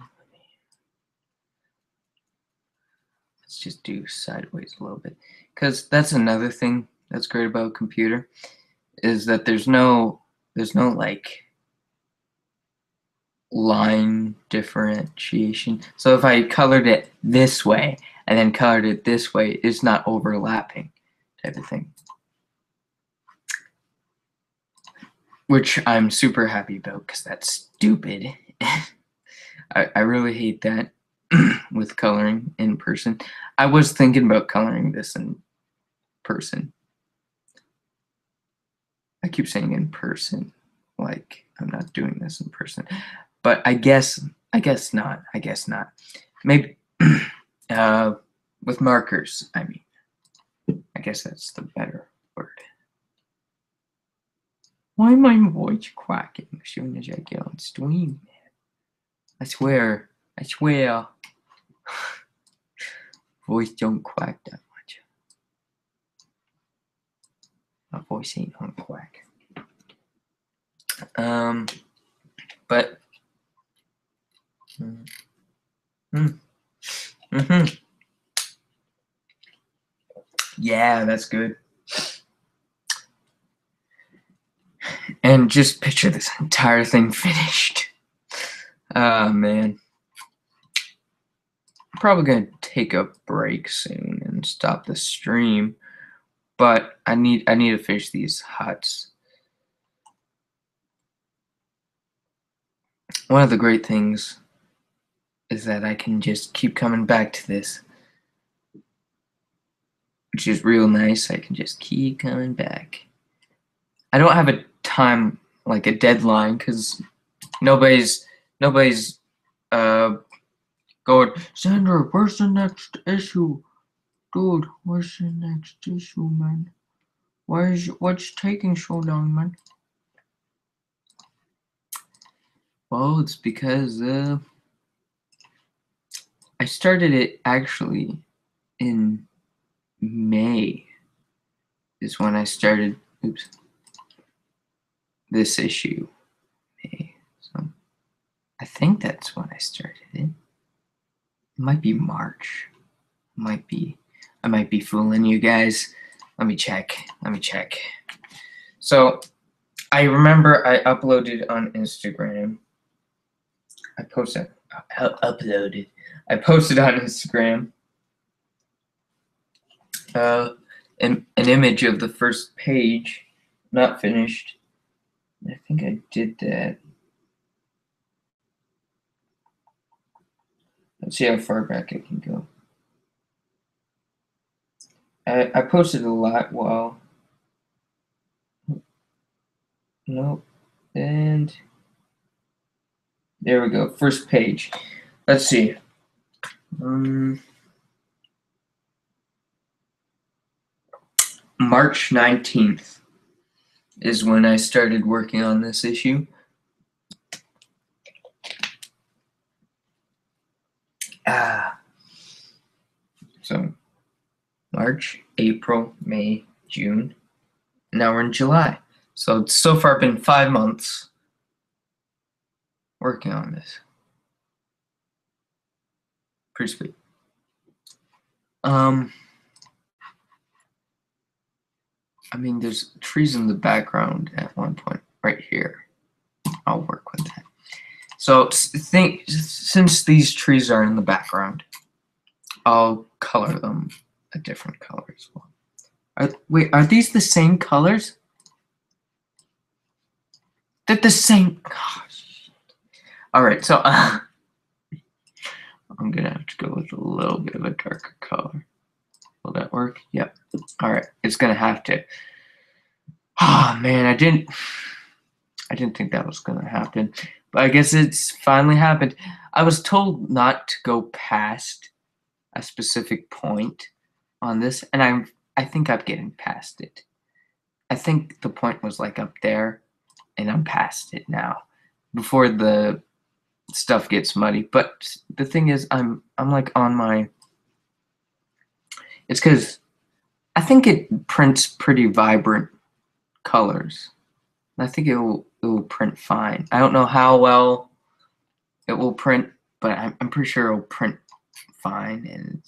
Let's just do sideways a little bit, because that's another thing that's great about a computer, is that there's no like line differentiation. So if I colored it this way and then colored it this way, it's not overlapping type of thing, which I'm super happy about, because that's stupid. I really hate that with coloring in person. I was thinking about coloring this in person. I keep saying in person, like I'm not doing this in person, but I guess not. I guess not. Maybe with markers. I mean, I guess that's the better word. Why am I voice quacking as soon as I get on stream, man? I swear, voice don't quack that much. My voice ain't on quack. But yeah, that's good. And just picture this entire thing finished. Oh man. I'm probably gonna take a break soon and stop the stream, but I need to finish these huts. One of the great things is that I can just keep coming back to this, which is real nice. I can just keep coming back. I don't have a time, like a deadline, because nobody's going, Sandra, where's the next issue? Dude, where's the next issue, man? What's taking so long, man? Well, it's because I started it actually in May is when I started this issue. May. So I think that's when I started it. It might be March. I might be fooling you guys. Let me check. So I remember I uploaded on Instagram. I posted on Instagram an image of the first page, not finished. I think I did that. Let's see how far back I can go. I posted a lot while. Nope. And there we go. First page. Let's see. March 19th is when I started working on this issue. So March, April, May, June. Now we're in July. So it's so far been 5 months working on this. Pretty sweet. I mean, there's trees in the background at one point right here. I'll work with that. So since these trees are in the background, I'll color them a different color as well. Wait, are these the same colors? They're the same. Oh, shit. All right, so I'm gonna have to go with a little bit of a darker color. Will that work? Yep. All right, it's gonna have to. Ah, man, I didn't think that was gonna happen, but I guess it's finally happened. I was told not to go past a specific point on this, and I think I'm getting past it. I think the point was like up there, and I'm past it now. Before the stuff gets muddy, but the thing is, I'm like on my. It's because I think it prints pretty vibrant colors. I think it will print fine. I don't know how well it will print, but I'm pretty sure it'll print fine, and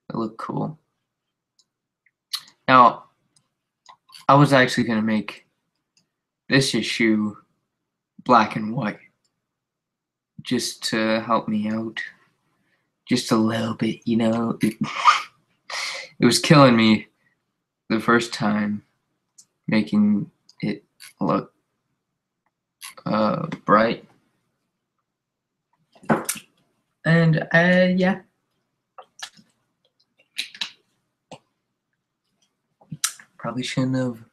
it'll look cool. Now, I was actually gonna make this issue black and white, just to help me out, just a little bit, you know. It was killing me the first time making it look bright, and yeah, probably shouldn't have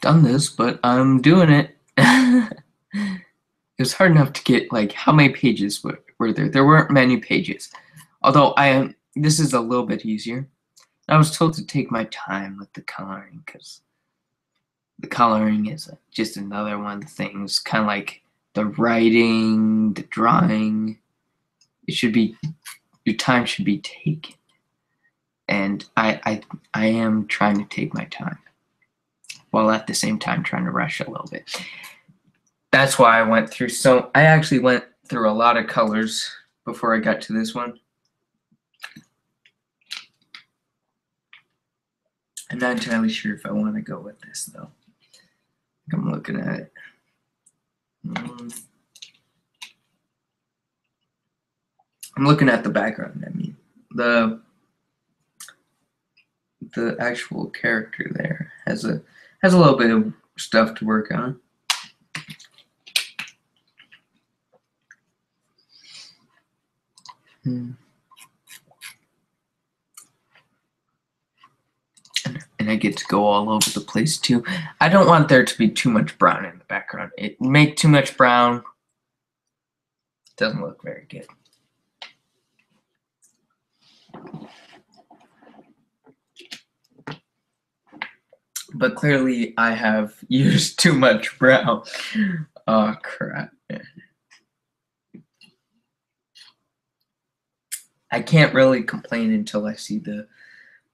done this, but I'm doing it. It was hard enough to get, like, how many pages were there? There weren't many pages, although this is a little bit easier. I was told to take my time with the coloring, because the coloring is just another one of the things, kind of like the writing, the drawing. It should be, your time should be taken, and I am trying to take my time, while at the same time trying to rush a little bit. That's why I actually went through a lot of colors before I got to this one. I'm not entirely sure if I want to go with this, though. I'm looking at it. I'm looking at the background, I mean. The actual character there has a little bit of stuff to work on. And I get to go all over the place too. I don't want there to be too much brown in the background. Make too much brown, doesn't look very good. But clearly I have used too much brown. Oh crap. I can't really complain until I see the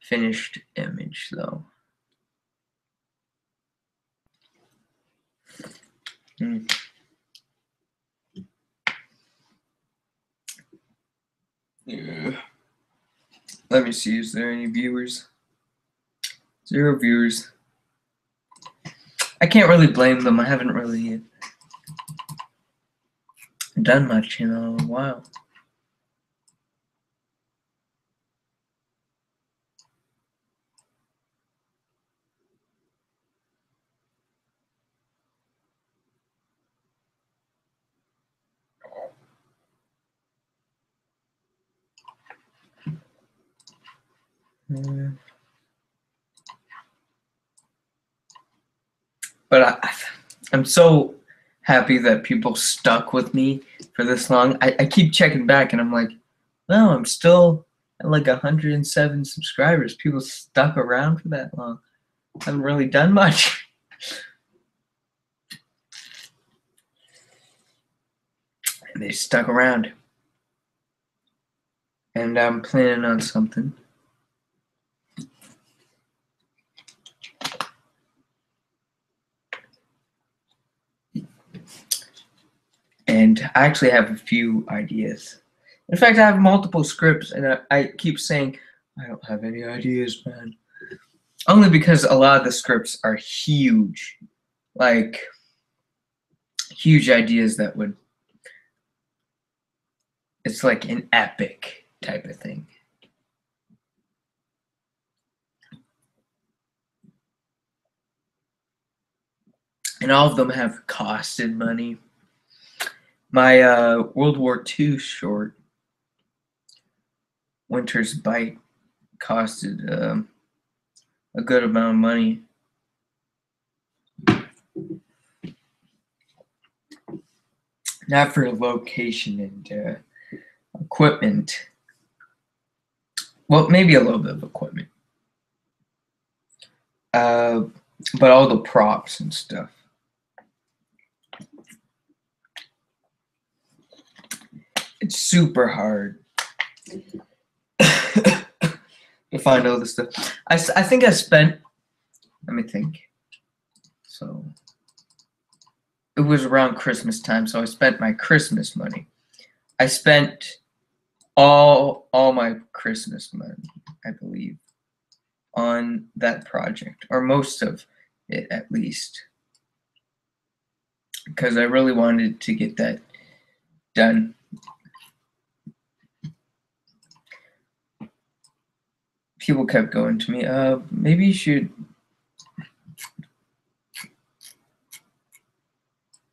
finished image, though. Yeah. Let me see, is there any viewers? 0 viewers. I can't really blame them. I haven't really done much in a while. But I'm so happy that people stuck with me for this long. I keep checking back and I'm like, no, I'm still at like 107 subscribers. People stuck around for that long. I haven't really done much. And they stuck around. And I'm planning on something. And I actually have a few ideas. In fact, I have multiple scripts, and I keep saying, I don't have any ideas, man. Only because a lot of the scripts are huge. Like, huge ideas that would... It's like an epic type of thing. And all of them have costed money. My World War II short, Winter's Bite, costed a good amount of money. Not for location and equipment. Well, maybe a little bit of equipment. But all the props and stuff. It's super hard to find all this stuff. I think I spent, let me think. So it was around Christmas time, so I spent my Christmas money. I spent all my Christmas money, I believe, on that project, or most of it at least, because I really wanted to get that done. People kept going to me, maybe you should,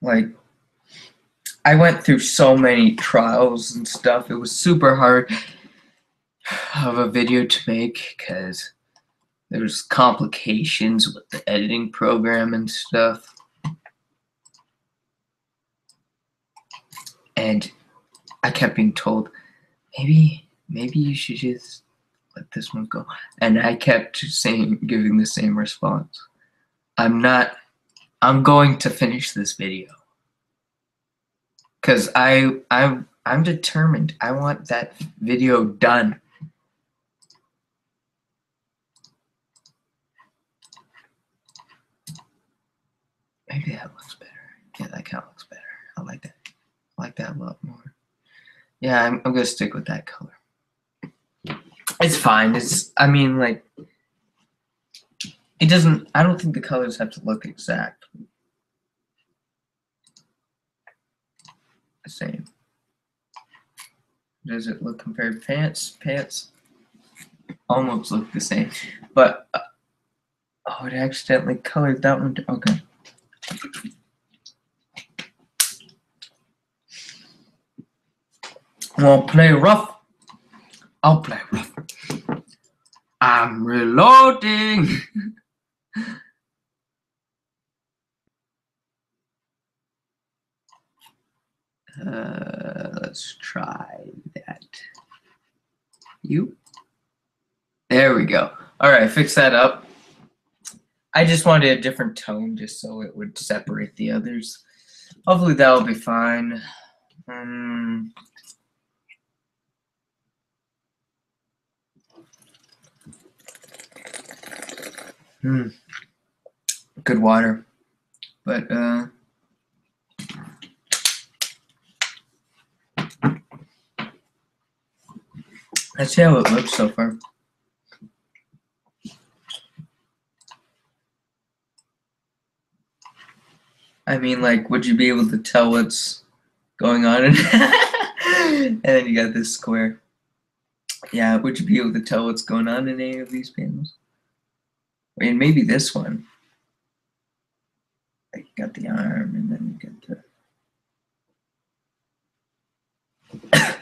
like, I went through so many trials and stuff. It was super hard of a video to make because there's complications with the editing program and stuff. And I kept being told, maybe you should just let this one go. And I kept giving the same response. I'm going to finish this video. Because I'm determined. I want that video done. Maybe that looks better. Yeah, that kind of looks better. I like that. I like that a lot more. Yeah, I'm gonna stick with that color. It's fine. I mean, like, it doesn't. I don't think the colors have to look exact. The same. Does it look compared? Pants almost look the same, but oh, it accidentally colored that one. Okay. Wanna play rough? I'll play rough. I'm reloading. Let's try that. There we go. All right, fix that up. I just wanted a different tone just so it would separate the others. Hopefully that'll be fine. Good water, but let's see how it looks so far. I mean, like, would you be able to tell what's going on? And then you got this square. Yeah, would you be able to tell what's going on in any of these panels? I mean, maybe this one. Like, you got the arm, and then you got the...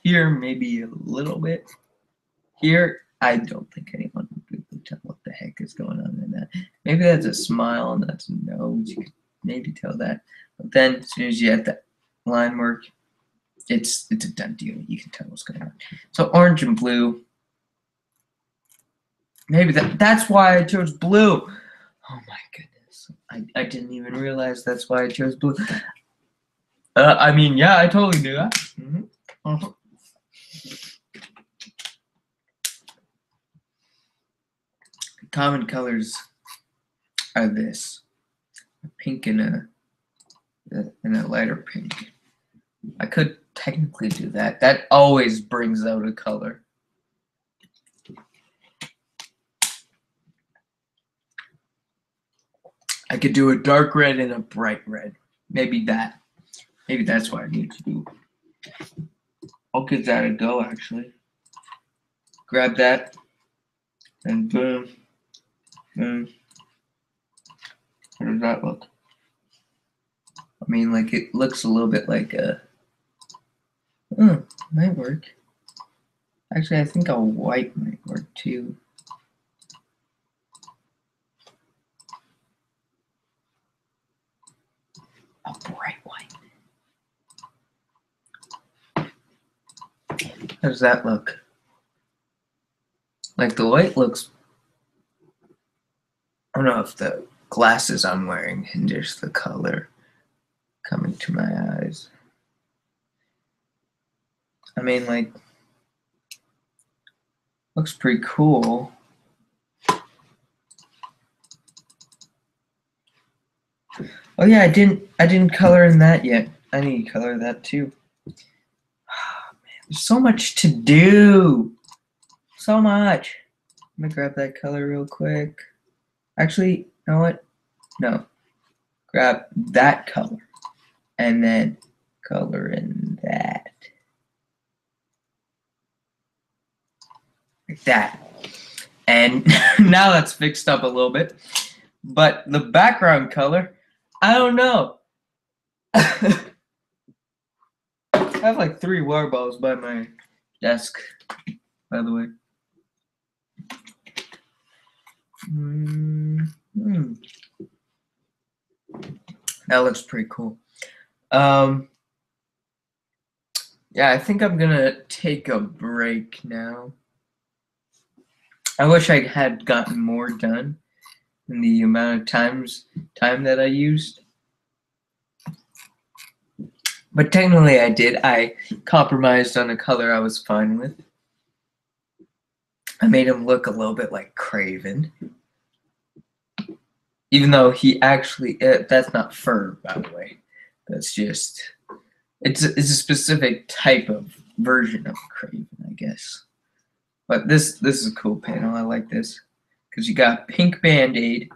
Here, maybe a little bit. Here, I don't think anyone would be able to tell what the heck is going on in that. Maybe that's a smile and that's a nose. You could maybe tell that. But then, as soon as you have that line work, it's a done deal. You can tell what's going on. So orange and blue. Maybe that's why I chose blue. Oh my goodness. I didn't even realize that's why I chose blue. I mean, yeah, I totally knew that. Common colors are this: a pink and a lighter pink. I could technically do that. That always brings out a color. I could do a dark red and a bright red. Maybe that's what I need to do. I'll give that a go, actually. Grab that, and boom, boom. How does that look? I mean, like, it looks a little bit like a... might work. Actually, I think a white might work too. A bright white. How does that look? Like the white looks, I don't know if the glasses I'm wearing hinders the color coming to my eyes. I mean, like, looks pretty cool. Oh yeah, I didn't color in that yet. I need to color that too. Oh, man, there's so much to do. So much. Let me grab that color real quick. Actually, you know what? No. Grab that color and then color in that. Like that. And now that's fixed up a little bit. But the background color, I don't know. I have like 3 water bottles by my desk, by the way. That looks pretty cool. Yeah, I think I'm gonna take a break now. I wish I had gotten more done in the amount of time that I used. But technically I did. I compromised on a color I was fine with. I made him look a little bit like Craven. Even though he actually, that's not fur, by the way. That's just, it's a specific type of version of Craven, I guess. But this is a cool panel. I like this. Because you got pink Band-Aid,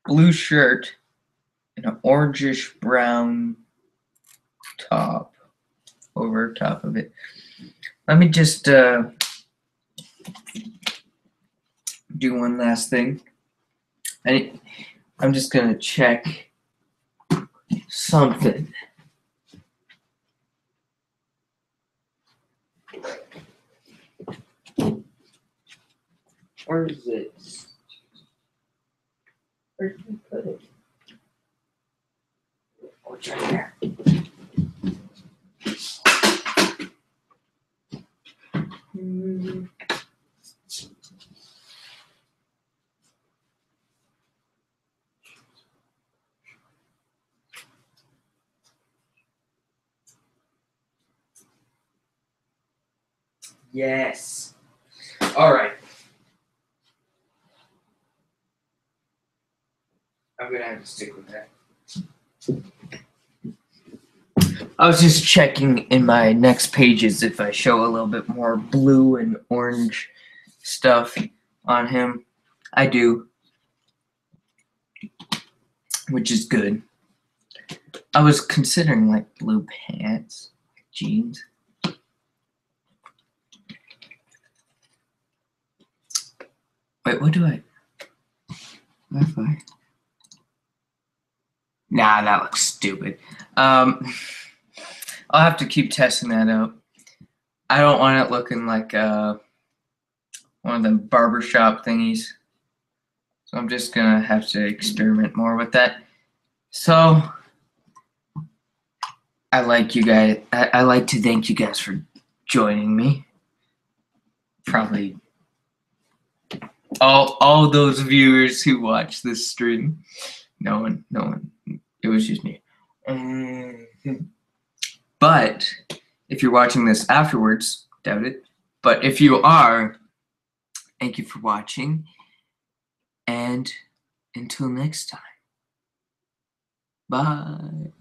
blue shirt, and an orangish brown top over top of it. Let me just do one last thing. I'm just gonna check something. Where is it? Where did we put it? Oh, it's right there. Yes. All right. I'm gonna have to stick with that. I was just checking in my next pages if I show a little bit more blue and orange stuff on him. I do, which is good. I was considering like blue pants, jeans. Wait, what do I? Wi-Fi. Nah, that looks stupid. I'll have to keep testing that out. I don't want it looking like one of them barbershop thingies. So I'm just gonna have to experiment more with that. So I like you guys. I like to thank you guys for joining me. Probably all those viewers who watch this stream. No one. It was just me. But if you're watching this afterwards, doubt it. But if you are, thank you for watching. And until next time. Bye.